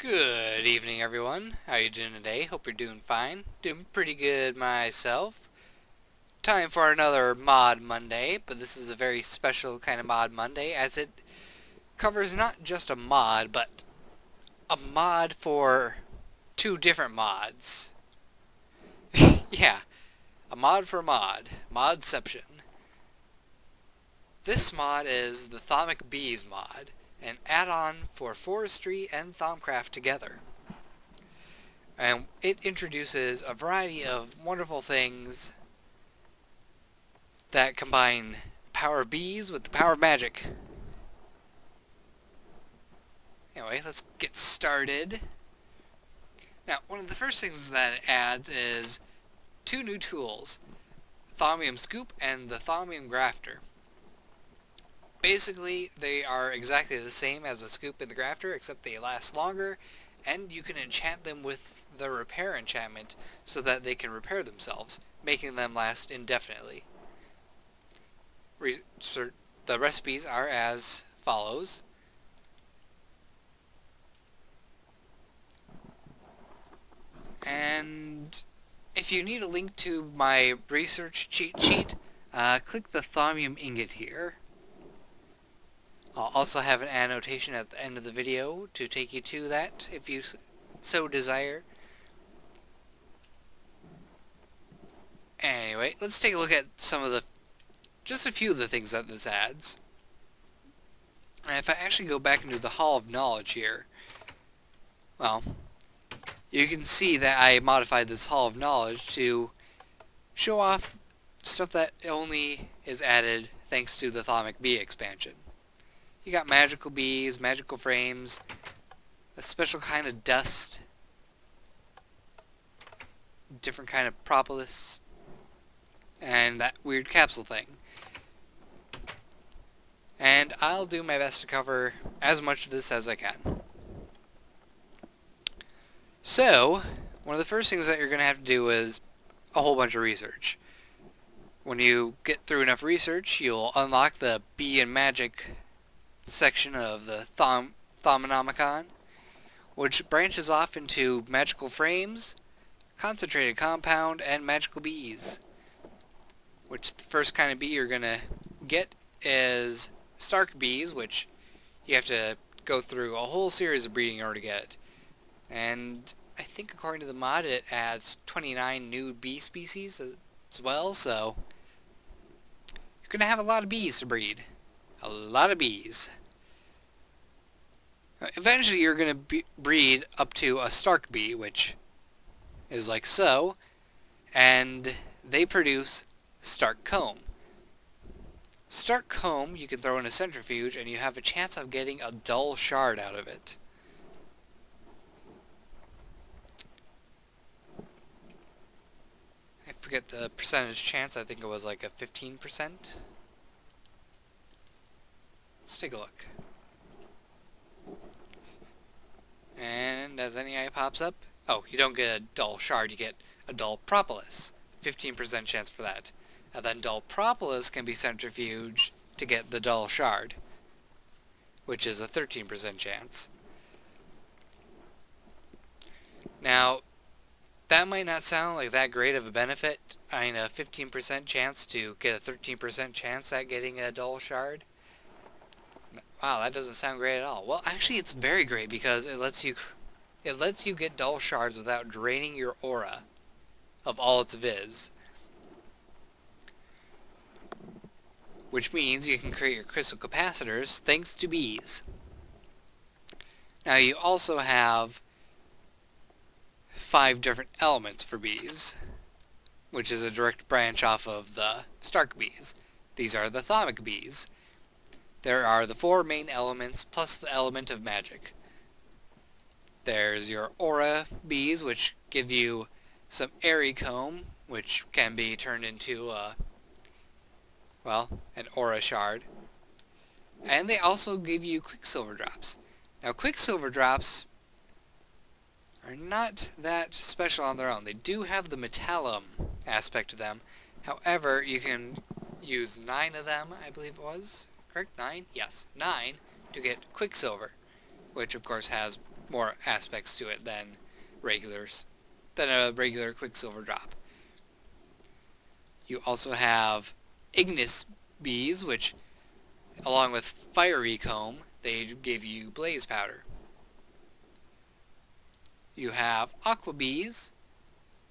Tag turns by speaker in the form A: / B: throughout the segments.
A: Good evening, everyone. How you doing today? Hope you're doing fine. Doing pretty good myself. Time for another Mod Monday, but this is a very special kind of Mod Monday as it covers not just a mod, but a mod for two different mods. Yeah, a mod for a mod. Modception. This mod is the Thaumic Bees mod, an add-on for forestry and Thaumcraft together. And it introduces a variety of wonderful things that combine the power of bees with the power of magic. Anyway, let's get started. Now, one of the first things that it adds is two new tools, the Thaumium Scoop and the Thaumium Grafter. Basically, they are exactly the same as the Scoop and the Grafter, except they last longer, and you can enchant them with the repair enchantment so that they can repair themselves, making them last indefinitely. The recipes are as follows. And if you need a link to my research cheat sheet, click the Thaumium ingot here. I'll also have an annotation at the end of the video to take you to that if you so desire. Anyway, let's take a look at just a few of the things that this adds. And if I actually go back into the Hall of Knowledge here, well, you can see that I modified this Hall of Knowledge to show off stuff that only is added thanks to the Thaumic Bee expansion. You got magical bees, magical frames, a special kind of dust, different kind of propolis, and that weird capsule thing. And I'll do my best to cover as much of this as I can. So, one of the first things that you're going to have to do is a whole bunch of research. When you get through enough research, you'll unlock the Bee and Magic section of the Thaumonomicon, which branches off into magical frames, concentrated compound, and magical bees. Which the first kind of bee you're going to get is Stark bees, which you have to go through a whole series of breeding in order to get it. And I think according to the mod it adds 29 new bee species as well, so you're going to have a lot of bees to breed. A lot of bees. Eventually you're going to breed up to a Stark bee, which is like so, and they produce Stark comb. Stark comb you can throw in a centrifuge and you have a chance of getting a dull shard out of it. I forget the percentage chance, I think it was like a 15%. Let's take a look. And as any eye pops up, oh, you don't get a dull shard, you get a dull propolis. 15% chance for that. And then dull propolis can be centrifuged to get the dull shard, which is a 13% chance. Now, that might not sound like that great of a benefit. I mean, a 15% chance to get a 13% chance at getting a dull shard. Wow, that doesn't sound great at all. Well, actually, it's very great because it lets you get dull shards without draining your aura of all its viz. Which means you can create your crystal capacitors thanks to bees. Now, you also have 5 different elements for bees, which is a direct branch off of the Stark bees. These are the Thaumic bees. There are the 4 main elements plus the element of magic. There's your aura bees, which give you some airy comb, which can be turned into an aura shard. And they also give you quicksilver drops. Now, quicksilver drops are not that special on their own. They do have the metallum aspect to them. However, you can use 9 of them, I believe it was. Correct? 9? Yes, 9 to get quicksilver, which of course has more aspects to it than a regular Quicksilver drop. You also have Ignis Bees, which, along with Fiery Comb, they give you Blaze Powder. You have Aqua Bees,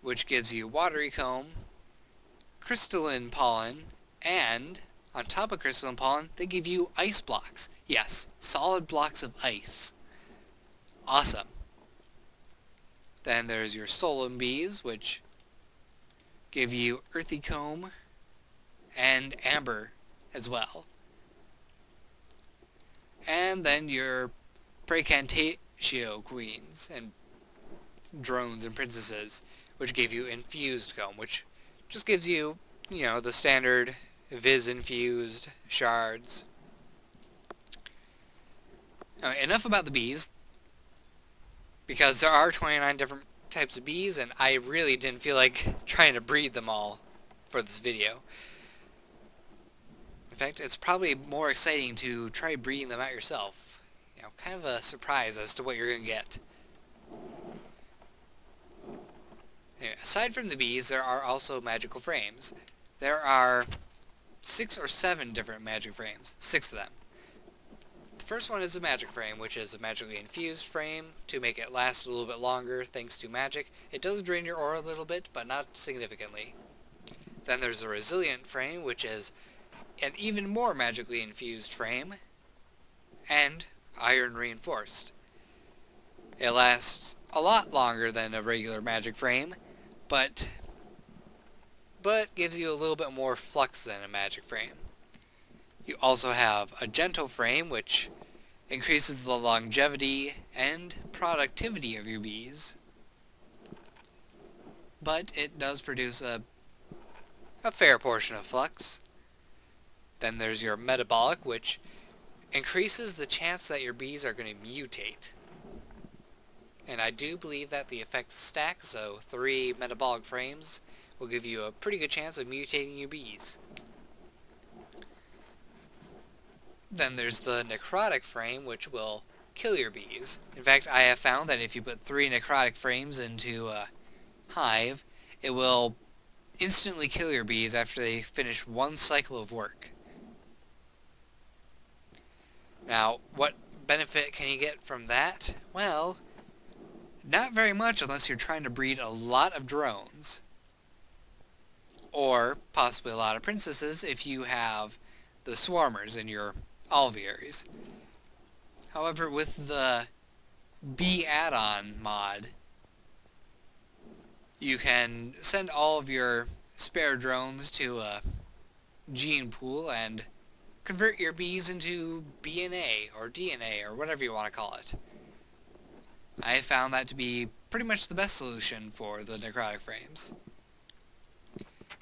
A: which gives you Watery Comb, Crystalline Pollen, and on top of Crystalline Pollen, they give you Ice Blocks. Yes, solid blocks of ice. Awesome. Then there's your Solemn Bees, which give you Earthy Comb and Amber as well. And then your Praecantatio Queens and Drones and Princesses, which give you Infused Comb, which just gives you, the standard Viz-infused shards. Now, enough about the bees, because there are 29 different types of bees, and I really didn't feel like trying to breed them all for this video. In fact, it's probably more exciting to try breeding them out yourself. Kind of a surprise as to what you're going to get. Anyway, aside from the bees, there are also magical frames. There are 6 or 7 different magic frames. 6 of them. The first one is a magic frame, which is a magically infused frame to make it last a little bit longer thanks to magic. It does drain your aura a little bit, but not significantly. Then there's a resilient frame, which is an even more magically infused frame, and iron reinforced. It lasts a lot longer than a regular magic frame, but gives you a little bit more flux than a magic frame. You also have a gentle frame, which increases the longevity and productivity of your bees, but it does produce a fair portion of flux. Then there's your metabolic, which increases the chance that your bees are going to mutate. And I do believe that the effect stacks, so 3 metabolic frames will give you a pretty good chance of mutating your bees. Then there's the necrotic frame, which will kill your bees. In fact, I have found that if you put 3 necrotic frames into a hive, it will instantly kill your bees after they finish 1 cycle of work. Now, what benefit can you get from that? Well, not very much unless you're trying to breed a lot of drones. Or possibly a lot of princesses if you have the swarmers in your alvearies. However, with the bee add-on mod, you can send all of your spare drones to a gene pool and convert your bees into BNA or DNA or whatever you want to call it. I found that to be pretty much the best solution for the necrotic frames.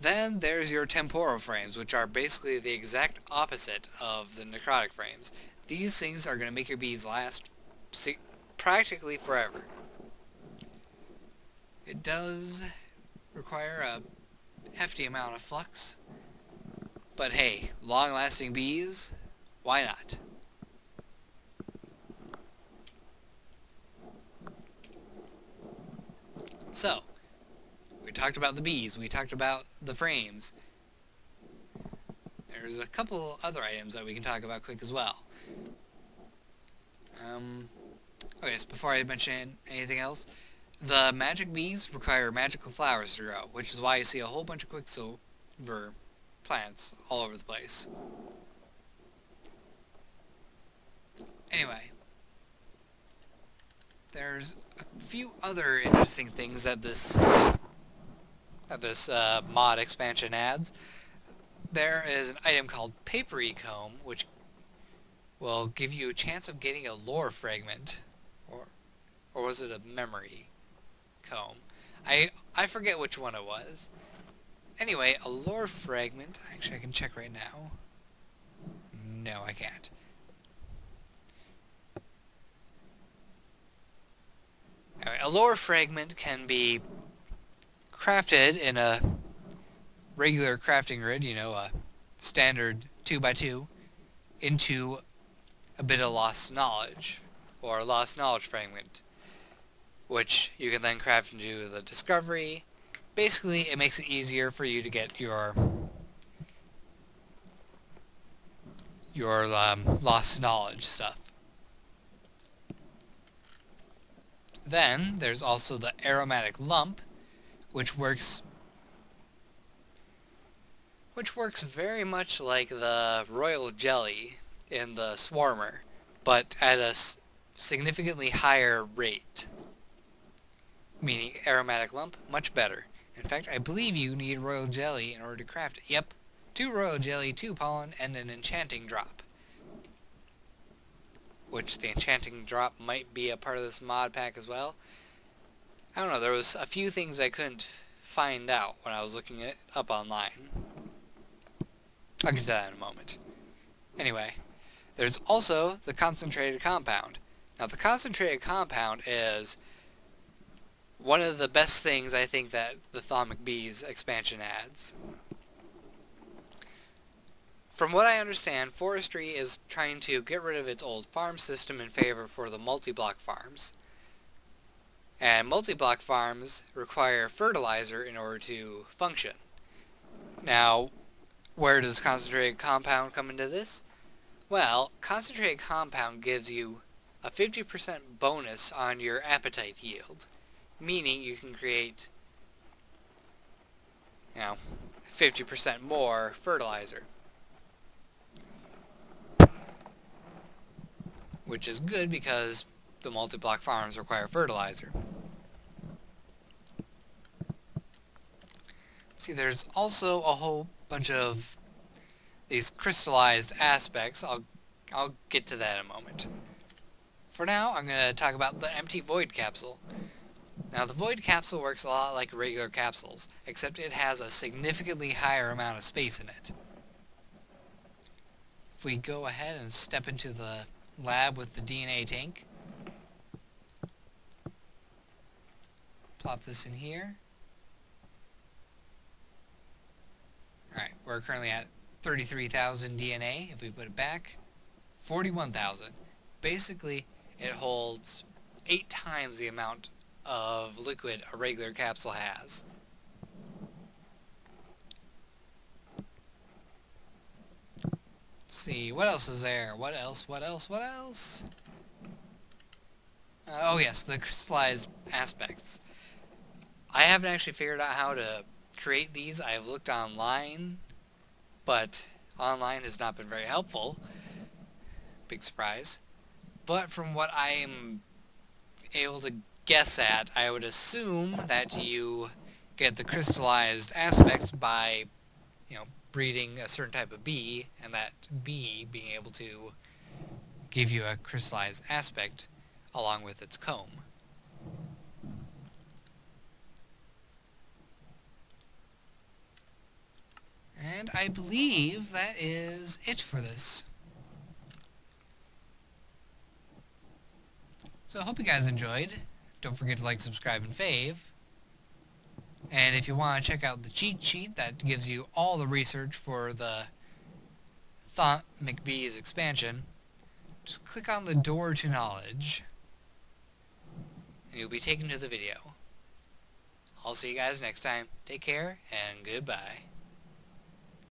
A: Then there's your temporal frames, which are basically the exact opposite of the necrotic frames. These things are going to make your bees last practically forever. It does require a hefty amount of flux, but hey, long-lasting bees, why not? So, we talked about the bees, we talked about the frames. There's a couple other items that we can talk about quick as well. Okay, so before I mention anything else, the magic bees require magical flowers to grow, which is why you see a whole bunch of Quicksilver plants all over the place. Anyway, there's a few other interesting things that this mod expansion adds. There is an item called Papery Comb, which will give you a chance of getting a lore fragment, or was it a memory comb? I forget which one it was. Anyway, a lore fragment. Actually, I can check right now. No, I can't. Anyway, a lore fragment can be crafted in a regular crafting grid, a standard 2x2, into a bit of lost knowledge, or lost knowledge fragment, which you can then craft into the discovery. Basically, it makes it easier for you to get your lost knowledge stuff. Then there's also the aromatic lump, which works very much like the royal jelly in the Swarmer, but at a significantly higher rate. Meaning aromatic lump, much better. In fact, I believe you need royal jelly in order to craft it. Yep, 2 royal jelly, 2 pollen, and an enchanting drop. Which the enchanting drop might be a part of this mod pack as well. I don't know, there was a few things I couldn't find out when I was looking it up online. I'll get to that in a moment. Anyway, there's also the concentrated compound. Now the concentrated compound is one of the best things I think that the Thaumic Bees expansion adds. From what I understand, forestry is trying to get rid of its old farm system in favor for the multi-block farms. And multi-block farms require fertilizer in order to function. Now, where does concentrated compound come into this? Well, concentrated compound gives you a 50% bonus on your appetite yield, meaning you can create, 50% more fertilizer. Which is good because the multi-block farms require fertilizer. See, there's also a whole bunch of these crystallized aspects. I'll get to that in a moment. For now, I'm going to talk about the empty void capsule. Now, the void capsule works a lot like regular capsules, except it has a significantly higher amount of space in it. If we go ahead and step into the lab with the DNA tank, plop this in here. Alright, we're currently at 33,000 DNA. If we put it back, 41,000. Basically, it holds 8 times the amount of liquid a regular capsule has. Let's see, what else is there? What else? Oh yes, the crystallized aspects. I haven't actually figured out how to create these. I've looked online, but online has not been very helpful. Big surprise. But from what I am able to guess at, I would assume that you get the crystallized aspects by, breeding a certain type of bee, and that bee being able to give you a crystallized aspect along with its comb. And I believe that is it for this. So I hope you guys enjoyed. Don't forget to like, subscribe, and fave. And if you want to check out the cheat sheet that gives you all the research for the Thaumic Bees expansion, just click on the door to knowledge, and you'll be taken to the video. I'll see you guys next time. Take care, and goodbye.